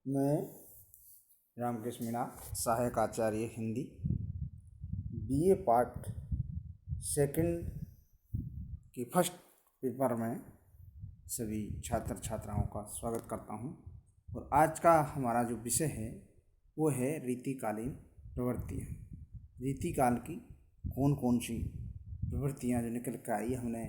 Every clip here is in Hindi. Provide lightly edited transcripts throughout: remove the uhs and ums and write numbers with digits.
मैं रामकृष्ण मीणा, सहायक आचार्य हिंदी, बीए पार्ट सेकंड की फर्स्ट पेपर में सभी छात्र छात्राओं का स्वागत करता हूं। और आज का हमारा जो विषय है वो है रीतिकालीन प्रवृत्तियाँ। रीतिकाल की कौन कौन सी प्रवृत्तियाँ जो निकल कर आई, हमने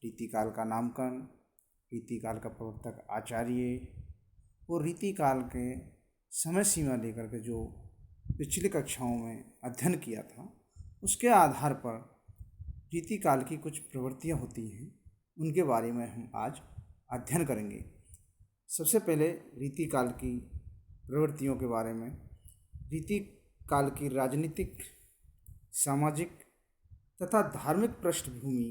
रीतिकाल का नामकरण, रीतिकाल का प्रवर्तक आचार्य और रीतिकाल के समय सीमा लेकर के जो पिछली कक्षाओं में अध्ययन किया था, उसके आधार पर रीतिकाल की कुछ प्रवृत्तियाँ होती हैं, उनके बारे में हम आज अध्ययन करेंगे। सबसे पहले रीतिकाल की प्रवृत्तियों के बारे में। रीतिकाल की राजनीतिक, सामाजिक तथा धार्मिक पृष्ठभूमि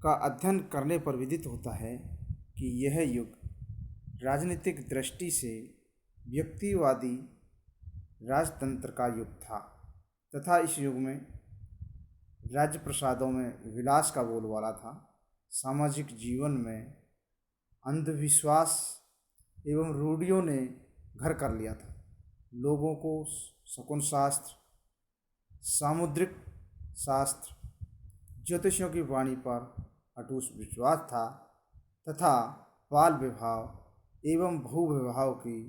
का अध्ययन करने पर विदित होता है कि यह युग राजनीतिक दृष्टि से व्यक्तिवादी राजतंत्र का युग था तथा इस युग में राज्य प्रसादों में विलास का बोलबाला था। सामाजिक जीवन में अंधविश्वास एवं रूढ़ियों ने घर कर लिया था। लोगों को शकुन शास्त्र, सामुद्रिक शास्त्र, ज्योतिषियों की वाणी पर अटूट विश्वास था तथा बाल विवाह एवं भू विवाह की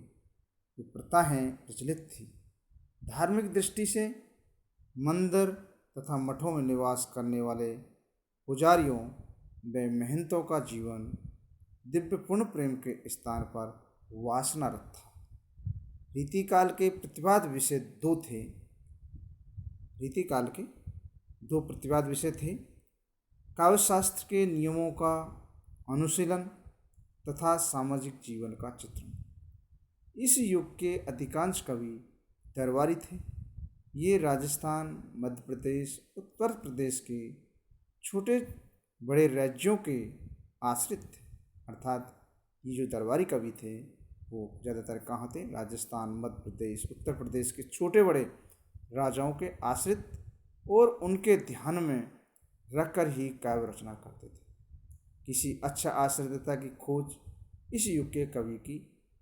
जो प्रथाएं प्रचलित थी। धार्मिक दृष्टि से मंदिर तथा मठों में निवास करने वाले पुजारियों व महंतों का जीवन दिव्य पूर्ण प्रेम के स्थान पर वासनारत था। रीतिकाल के प्रतिवाद विषय दो थे। रीतिकाल के दो प्रतिवाद विषय थे: काव्यशास्त्र के नियमों का अनुशीलन तथा सामाजिक जीवन का चित्रण। इस युग के अधिकांश कवि दरबारी थे। ये राजस्थान, मध्य प्रदेश, उत्तर प्रदेश के छोटे बड़े राज्यों के आश्रित थे। अर्थात ये जो दरबारी कवि थे वो ज़्यादातर कहाँ थे? राजस्थान, मध्य प्रदेश, उत्तर प्रदेश के छोटे बड़े राजाओं के आश्रित और उनके ध्यान में रखकर ही काव्य रचना करते थे। किसी अच्छा आश्रितता की खोज इस युग के कवि की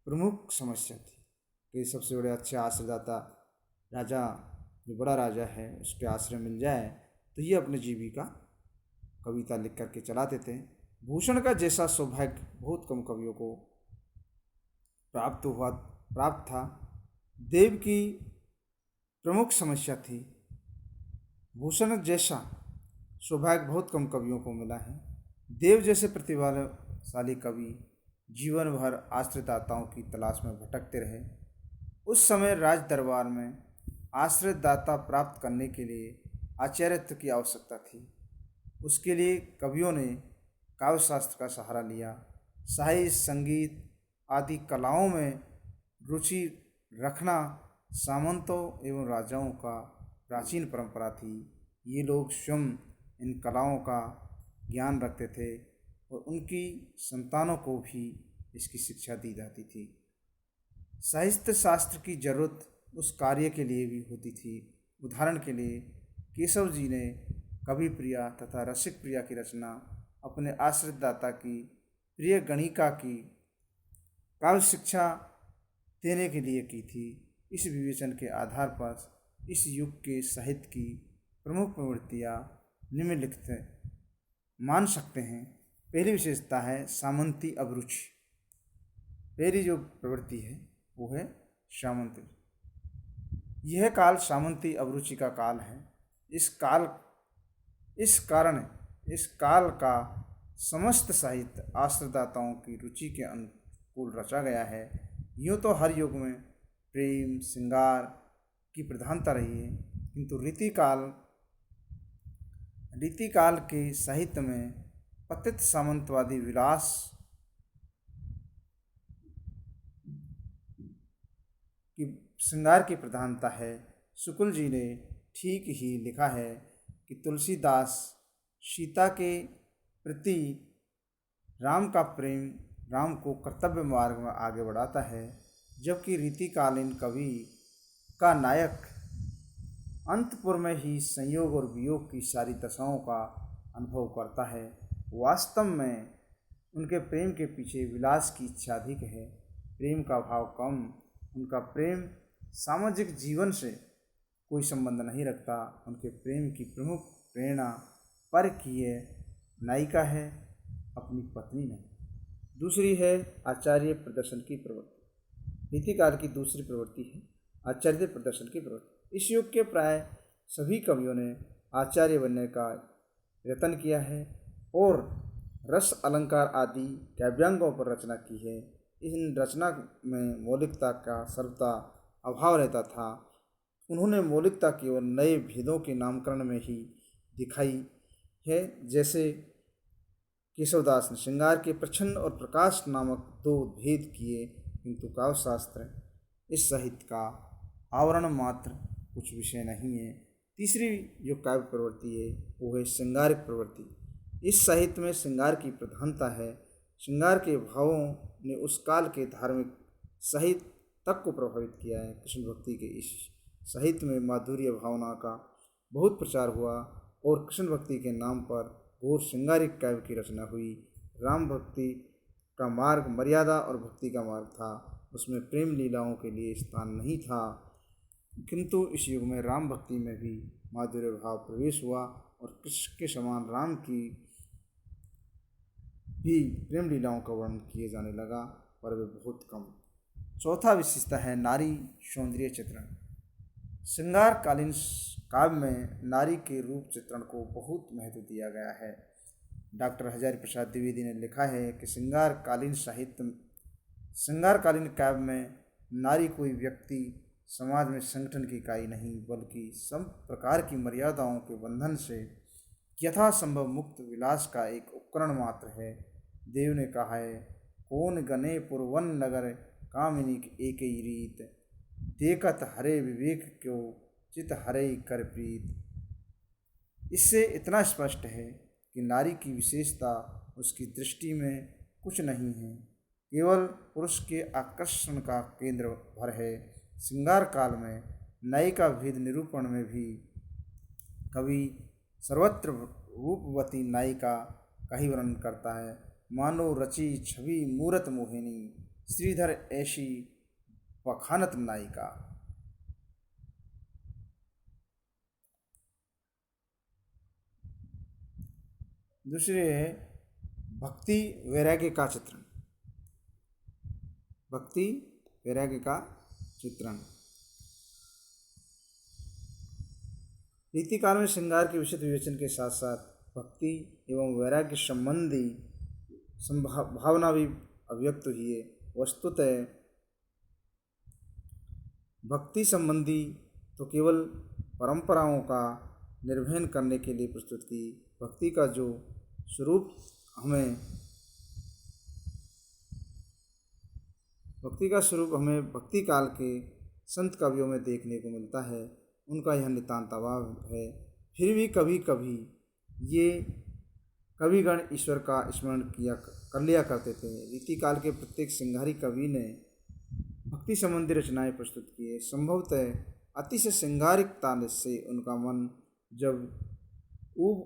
प्रमुख समस्या थी कि सबसे बड़े अच्छे आश्रयदाता राजा, जो बड़ा राजा है, उसके आश्रय मिल जाए तो ये अपनी जीविका कविता लिख करके चलाते थे। भूषण का जैसा सौभाग्य बहुत कम कवियों को प्राप्त था। देव की प्रमुख समस्या थी। भूषण जैसा सौभाग्य बहुत कम कवियों को मिला है। देव जैसे प्रतिभाशाली कवि जीवन भर आश्रयदाताओं की तलाश में भटकते रहे। उस समय राज दरबार में आश्रयदाता प्राप्त करने के लिए आचार्यत्व की आवश्यकता थी। उसके लिए कवियों ने काव्यशास्त्र का सहारा लिया। साहित्य, संगीत आदि कलाओं में रुचि रखना सामंतों एवं राजाओं का प्राचीन परंपरा थी। ये लोग स्वयं इन कलाओं का ज्ञान रखते थे और उनकी संतानों को भी इसकी शिक्षा दी जाती थी। साहित्य शास्त्र की जरूरत उस कार्य के लिए भी होती थी। उदाहरण के लिए केशव जी ने कवि प्रिया तथा रसिक प्रिया की रचना अपने आश्रयदाता की प्रिय गणिका की काव्य शिक्षा देने के लिए की थी। इस विवेचन के आधार पर इस युग के साहित्य की प्रमुख प्रवृत्तियाँ निम्नलिखित मान सकते हैं। पहली विशेषता है सामंती अभिरुचि। पहली जो प्रवृत्ति है वो है सामंती। यह काल सामंती अभिरुचि का काल है। इस काल का समस्त साहित्य आश्रयदाताओं की रुचि के अनुकूल रचा गया है। यूँ तो हर युग में प्रेम श्रृंगार की प्रधानता रही है, किंतु रीतिकाल के साहित्य में पतित सामंतवादी विलास की श्रृंगार की प्रधानता है। शुक्ल जी ने ठीक ही लिखा है कि तुलसीदास सीता के प्रति राम का प्रेम राम को कर्तव्य मार्ग में आगे बढ़ाता है, जबकि रीतिकालीन कवि का नायक अंतपुर में ही संयोग और वियोग की सारी दशाओं का अनुभव करता है। वास्तव में उनके प्रेम के पीछे विलास की इच्छा अधिक है, प्रेम का भाव कम। उनका प्रेम सामाजिक जीवन से कोई संबंध नहीं रखता। उनके प्रेम की प्रमुख प्रेरणा परकीय नायिका है, अपनी पत्नी नहीं। दूसरी है आचार्य प्रदर्शन की प्रवृत्ति। नीतिकाल की दूसरी प्रवृत्ति है आचार्य प्रदर्शन की प्रवृत्ति। इस युग के प्राय सभी कवियों ने आचार्य बनने का यत्न किया है और रस अलंकार आदि काव्यांगों पर रचना की है। इन रचना में मौलिकता का सर्वथा अभाव रहता था। उन्होंने मौलिकता केवल नए भेदों के नामकरण में ही दिखाई है। जैसे केशवदास ने श्रृंगार के प्रच्छन्न और प्रकाश नामक दो भेद किए, किंतु काव्यशास्त्र इस साहित्य का आवरण मात्र, कुछ विषय नहीं है। तीसरी जो काव्य प्रवृत्ति है वो है श्रृंगारिक प्रवृत्ति। इस साहित्य में श्रृंगार की प्रधानता है। श्रृंगार के भावों ने उस काल के धार्मिक साहित्य तक को प्रभावित किया है। कृष्ण भक्ति के इस साहित्य में माधुर्य भावना का बहुत प्रचार हुआ और कृष्ण भक्ति के नाम पर घोर श्रृंगारिक काव्य की रचना हुई। राम भक्ति का मार्ग मर्यादा और भक्ति का मार्ग था, उसमें प्रेम लीलाओं के लिए स्थान नहीं था, किंतु इस युग में राम भक्ति में भी माधुर्य भाव प्रवेश हुआ और कृष्ण के समान राम की भी प्रेम लीलाओं का वर्णन किए जाने लगा, पर वे बहुत कम। चौथा विशेषता है नारी सौंदर्य चित्रण। श्रृंगारकालीन काव्य में नारी के रूप चित्रण को बहुत महत्व दिया गया है। डॉक्टर हजारी प्रसाद द्विवेदी ने लिखा है कि श्रृंगारकालीन काव्य में नारी कोई व्यक्ति समाज में संगठन की इकाई नहीं, बल्कि सब प्रकार की मर्यादाओं के बंधन से यथासंभव मुक्त विलास का एक उपकरण मात्र है। देव ने कहा है, कौन गने पुरवन नगर कामिनी एक ही रीत, देखत हरे विवेक क्यों चित हरे कर प्रीत। इससे इतना स्पष्ट है कि नारी की विशेषता उसकी दृष्टि में कुछ नहीं है, केवल पुरुष के आकर्षण का केंद्र भर है। श्रृंगार काल में नायिका भेद निरूपण में भी कवि सर्वत्र रूपवती नायिका का ही वर्णन करता है। मानो रची छवि मूरत मोहिनी, श्रीधर ऐसी बखानत नायिका। दूसरे है भक्ति वैराग्य का चित्रण। भक्ति वैराग्य का चित्रण। रीतिकाल में श्रृंगार के विशद विवेचन के साथ साथ भक्ति एवं वैराग्य संबंधी भावना भी अभिव्यक्त हुई है। वस्तुतः भक्ति संबंधी तो केवल परंपराओं का निर्वहन करने के लिए प्रस्तुत की। भक्ति का जो स्वरूप हमें भक्ति काल के संत कवियों में देखने को मिलता है, उनका यह नितांत अभाव है। फिर भी कभी कभी ये कविगण ईश्वर का स्मरण कर लिया करते थे। रीतिकाल के प्रत्येक श्रृंगारी कवि ने भक्ति संबंधी रचनाएं प्रस्तुत की है। संभवतः अतिशय श्रृंगारिकता से उनका मन जब ऊब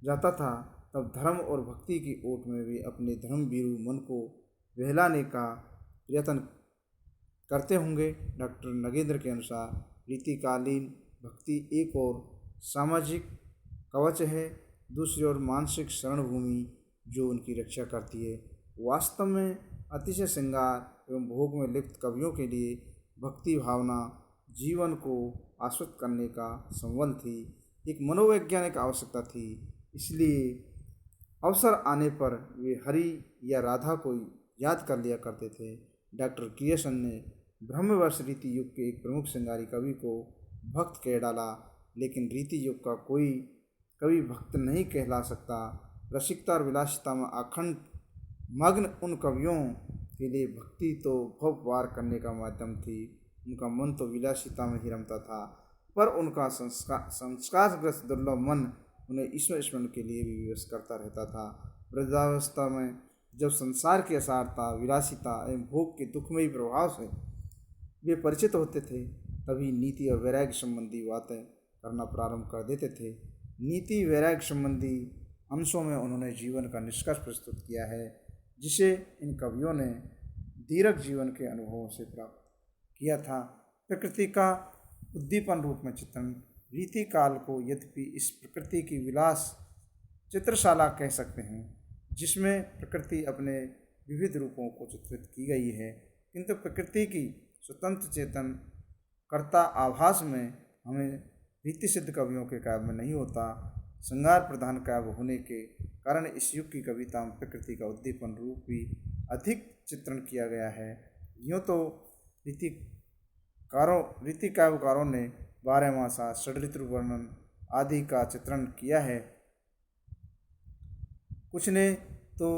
जाता था, तब धर्म और भक्ति की ओट में भी अपने धर्मभीरू मन को बहलाने का प्रयत्न करते होंगे। डॉक्टर नगेंद्र के अनुसार रीतिकालीन भक्ति एक और सामाजिक कवच है, दूसरी ओर मानसिक शरण भूमि जो उनकी रक्षा करती है। वास्तव में अतिशय श्रृंगार एवं भोग में लिप्त कवियों के लिए भक्ति भावना जीवन को आश्वस्त करने का संबंध थी, एक मनोवैज्ञानिक आवश्यकता थी। इसलिए अवसर आने पर वे हरि या राधा को याद कर लिया करते थे। डॉक्टर क्रिएशन ने ब्रह्मवर्ष रीति युग के एक प्रमुख श्रृंगारी कवि को भक्त कह डाला, लेकिन रीति युग का कोई कवि भक्त नहीं कहला सकता। रसिकता और विलासिता में अखंड मग्न उन कवियों के लिए भक्ति तो भव पार करने का माध्यम थी। उनका मन तो विलासिता में ही रमता था, पर उनका संस्कारग्रस्त दुर्लभ मन उन्हें ईश्वर स्मरण के लिए भी विवश करता रहता था। वृद्धावस्था में जब संसार की असारता, विलासिता एवं भोग के दुखमयी प्रभाव से वे परिचित होते थे, तभी नीति और वैराग्य संबंधी बातें करना प्रारंभ कर देते थे। नीति वैराग्य संबंधी अंशों में उन्होंने जीवन का निष्कर्ष प्रस्तुत किया है। जिसे इन कवियों ने दीर्घ जीवन के अनुभवों से प्राप्त किया था। प्रकृति का उद्दीपन रूप में चित्रण रीतिकाल को यद्यपि इस प्रकृति की विलास चित्रशाला कह सकते हैं, जिसमें प्रकृति अपने विविध रूपों को चित्रित की गई है, किंतु प्रकृति की स्वतंत्र चेतन कर्ता आभास में हमें रीति सिद्ध कवियों के काव्य में नहीं होता। श्रृंगार प्रधान काव्य होने के कारण इस युग की कविता में प्रकृति का उद्दीपन रूप भी अधिक चित्रण किया गया है। यूँ तो रीति काव्यकारों ने 12 मासा, षड्ऋतु वर्णन आदि का चित्रण किया है। कुछ ने तो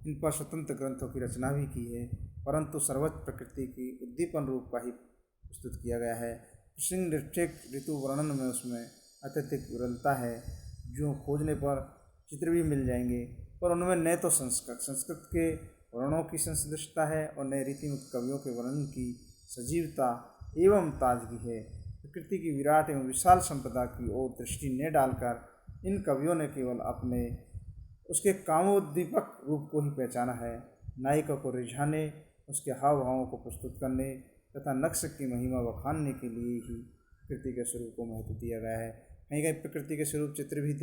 इन पर स्वतंत्र ग्रंथों की रचना भी की है, परंतु सर्वोच्च प्रकृति की उद्दीपन रूप का ही प्रस्तुत किया गया है। प्रसंग ऋतु वर्णन में उसमें अत्यधिक विरलता है, जो खोजने पर चित्र भी मिल जाएंगे, पर उनमें न तो संस्कृत के वर्णों की संश्लिष्टता है और न रीतिमुक्त कवियों के वर्णन की सजीवता एवं ताजगी है। प्रकृति की विराट एवं विशाल संपदा की ओर दृष्टि न डालकर इन कवियों ने केवल अपने उसके कामोद्दीपक रूप को ही पहचाना है। नायिका को रिझाने, उसके हाव भावों को प्रस्तुत करने तथा नक्श की महिमा बखानने के लिए ही प्रकृति के स्वरूप को महत्व दिया गया है। कहीं कहीं प्रकृति के स्वरूप चित्र भी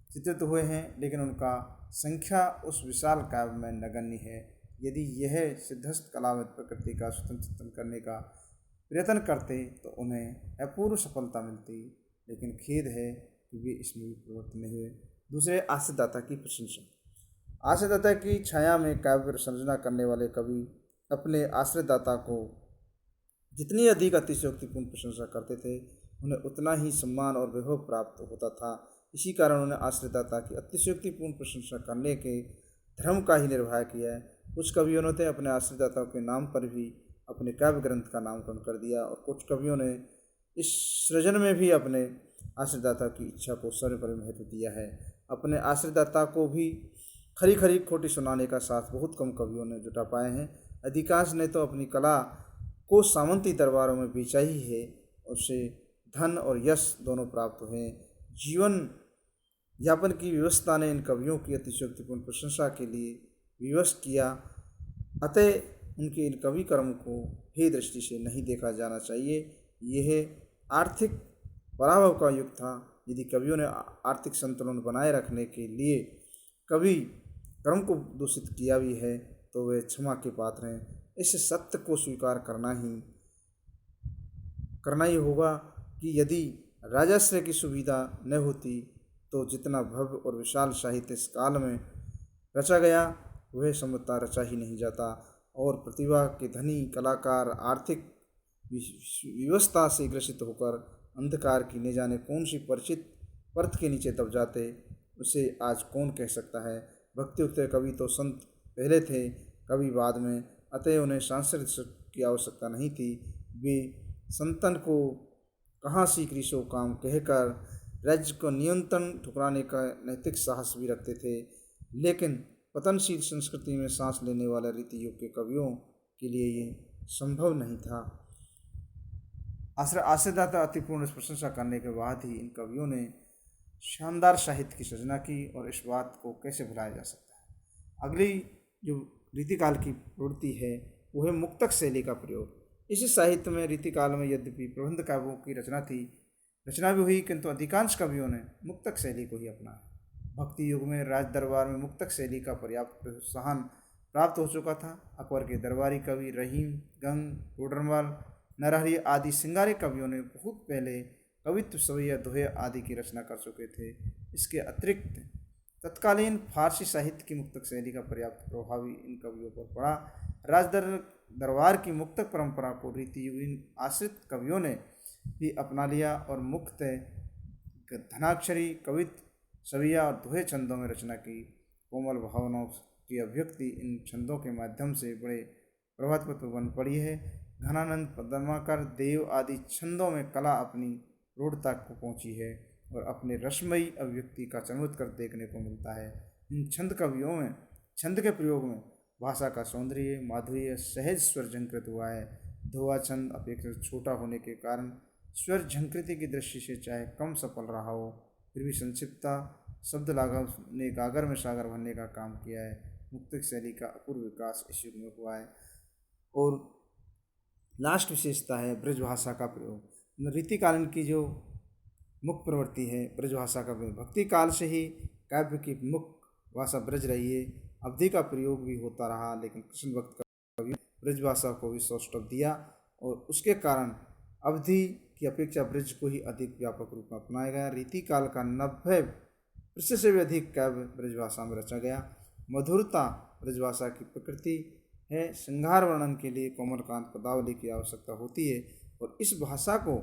चित्रित हुए हैं, लेकिन उनका संख्या उस विशाल काव्य में नगण्य है। यदि यह सिद्धस्थ कलाविद प्रकृति का स्वतंत्र चित्रण करने का प्रयत्न करते तो उन्हें अपूर्व सफलता मिलती, लेकिन खेद है कि वे इसमें भी प्रवृत्त नहीं हुए। दूसरे, आश्रयदाता की प्रशंसा। आश्रयदाता की छाया में काव्य संरचना करने वाले कवि अपने आश्रयदाता को जितनी अधिक अतिशयोक्तिपूर्ण प्रशंसा करते थे, उन्हें उतना ही सम्मान और वैभव प्राप्त होता था। इसी कारण उन्होंने आश्रयदाता की अतिशयोक्तिपूर्ण प्रशंसा करने के धर्म का ही निर्वाह किया है। कुछ कवियों ने अपने आश्रयदाताओं के नाम पर भी अपने काव्य ग्रंथ का नामकरण कर दिया, और कुछ कवियों ने इस सृजन में भी अपने आश्रयदाता की इच्छा को सर्वोपरि महत्व दिया है। अपने आश्रयदाता को भी खरी खरी खोटी सुनाने का साथ बहुत कम कवियों ने जुटा पाए हैं। अधिकांश ने तो अपनी कला को सामंती दरबारों में बेचा ही है, उससे धन और यश दोनों प्राप्त हुए। जीवन यापन की व्यवस्था ने इन कवियों की अतिशयोक्तिपूर्ण प्रशंसा के लिए विवश किया, अतः उनके इन कवि कर्म को हे दृष्टि से नहीं देखा जाना चाहिए। यह आर्थिक पराभव का युग था। यदि कवियों ने आर्थिक संतुलन बनाए रखने के लिए कवि कर्म को दूषित किया भी है तो वे क्षमा के पात्र हैं। इस सत्य को स्वीकार करना ही होगा कि यदि राजाश्रय की सुविधा न होती तो जितना भव्य और विशाल साहित्य इस काल में रचा गया वह संभवतः रचा ही नहीं जाता, और प्रतिभा के धनी कलाकार आर्थिक व्यवस्था से ग्रसित होकर अंधकार की न जाने कौन सी परिचित परत के नीचे दब जाते, उसे आज कौन कह सकता है। भक्तियुक्त कवि तो संत पहले थे, कवि बाद में, अतः उन्हें सांस्कृतिक की आवश्यकता नहीं थी। वे संतन को कहाँ सीकरी सो काम कहकर राज्य को नियंत्रण ठुकराने का नैतिक साहस भी रखते थे, लेकिन पतनशील संस्कृति में सांस लेने वाले रीति युग के कवियों के लिए ये संभव नहीं था। आश्रयदाता अतिपूर्ण प्रशंसा करने के बाद ही इन कवियों ने शानदार साहित्य की सृजना की, और इस बात को कैसे भुलाया जा सकता है। अगली जो रीतिकाल की प्रवृत्ति है वो है मुक्तक शैली का प्रयोग। इस साहित्य में रीतिकाल में यद्यपि प्रबंध काव्यों की रचना भी हुई, किंतु अधिकांश कवियों ने मुक्तक शैली को ही अपनाया। भक्ति युग में राज दरबार में मुक्तक शैली का पर्याप्त प्रोत्साहन प्राप्त हो चुका था। अकबर के दरबारी कवि रहीम, गंग, टोडरमल, नरहरि आदि सिंगारे कवियों ने बहुत पहले कवित्व, सवैया, दोहे आदि की रचना कर चुके थे। इसके अतिरिक्त तत्कालीन फारसी साहित्य की मुक्तक शैली का पर्याप्त प्रभाव इन कवियों पर पड़ा। दरबार की मुक्तक परंपरा को रीति युगीन आश्रित कवियों ने भी अपना लिया, और मुक्त धनाक्षरी कवित्व, सवैया और दोहे छंदों में रचना की। कोमल भावनाओं की अभिव्यक्ति इन छंदों के माध्यम से बड़े प्रभावपूर्ण बन पड़ी है। घनानंद, पद्माकर, देव आदि छंदों में कला अपनी रूढ़ता को पहुंची है और अपने रसमयी अभिव्यक्ति का चमत्कार देखने को मिलता है। इन छंद के प्रयोग में भाषा का सौंदर्य, माधुर्य, सहज स्वर झंकृत हुआ है। दोहा छंद अपेक्षाकृत छोटा होने के कारण स्वर झंकृति की दृष्टि से चाहे कम सफल रहा हो, फिर भी संक्षिप्तता शब्द लाघव ने गागर में सागर भरने का काम किया है। मुक्तक शैली का अपूर्व विकास इस युग में हुआ है। और लास्ट विशेषता है ब्रजभाषा का प्रयोग। रीतिकालीन की जो मुख्य प्रवृत्ति है ब्रजभाषा का प्रयोग। भक्ति काल से ही काव्य की मुख्य भाषा ब्रज रही है। अवधि का प्रयोग भी होता रहा, लेकिन कृष्ण भक्त कवि ब्रजभाषा को भी सौष्ठव दिया और उसके कारण अवधि की अपेक्षा ब्रज को ही अधिक व्यापक रूप में अपनाया गया। रीतिकाल का 90% से भी अधिक काव्य ब्रजभाषा में रचा गया। मधुरता ब्रजभाषा की प्रकृति है। श्रृंगार वर्णन के लिए कोमलकांत पदावली की आवश्यकता होती है और इस भाषा को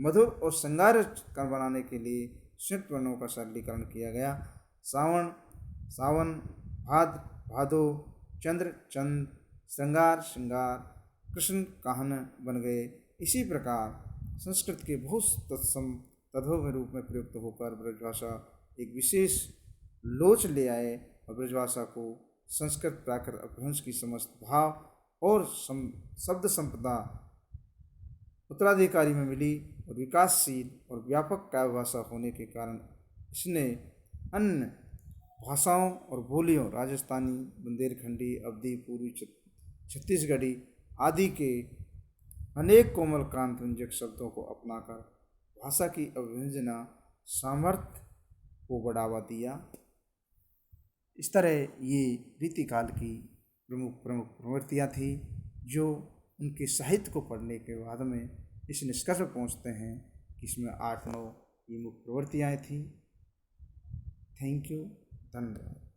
मधुर और श्रृंगार बनाने के लिए स्निग्ध वर्णों का सरलीकरण किया गया। सावन सावन, भाद्र भादो, चंद्र चंद, श्रृंगार श्रृंगार, कृष्ण काहन बन गए। इसी प्रकार संस्कृत के बहुत तत्सम तद्भव रूप में प्रयुक्त होकर ब्रजभाषा एक विशेष लोच ले आए और ब्रजभाषा को संस्कृत प्राकृत अपभ्रंश की समस्त भाव और शब्द संपदा उत्तराधिकारी में मिली और विकासशील और व्यापक काव्य भाषा होने के कारण इसने अन्य भाषाओं और बोलियों राजस्थानी, बुंदेलखंडी, अवधी, पूर्वी छत्तीसगढ़ी आदि के अनेक कोमलकांत व्यंजक शब्दों को अपनाकर भाषा की अभिव्यंजना सामर्थ्य को बढ़ावा दिया। इस तरह ये रीतिकाल की प्रमुख प्रवृत्तियाँ थी जो उनके साहित्य को पढ़ने के बाद में इस निष्कर्ष पर पहुँचते हैं कि इसमें 8-9 ये मुख्य प्रवृत्तियाँ थी। थैंक यू, धन्यवाद।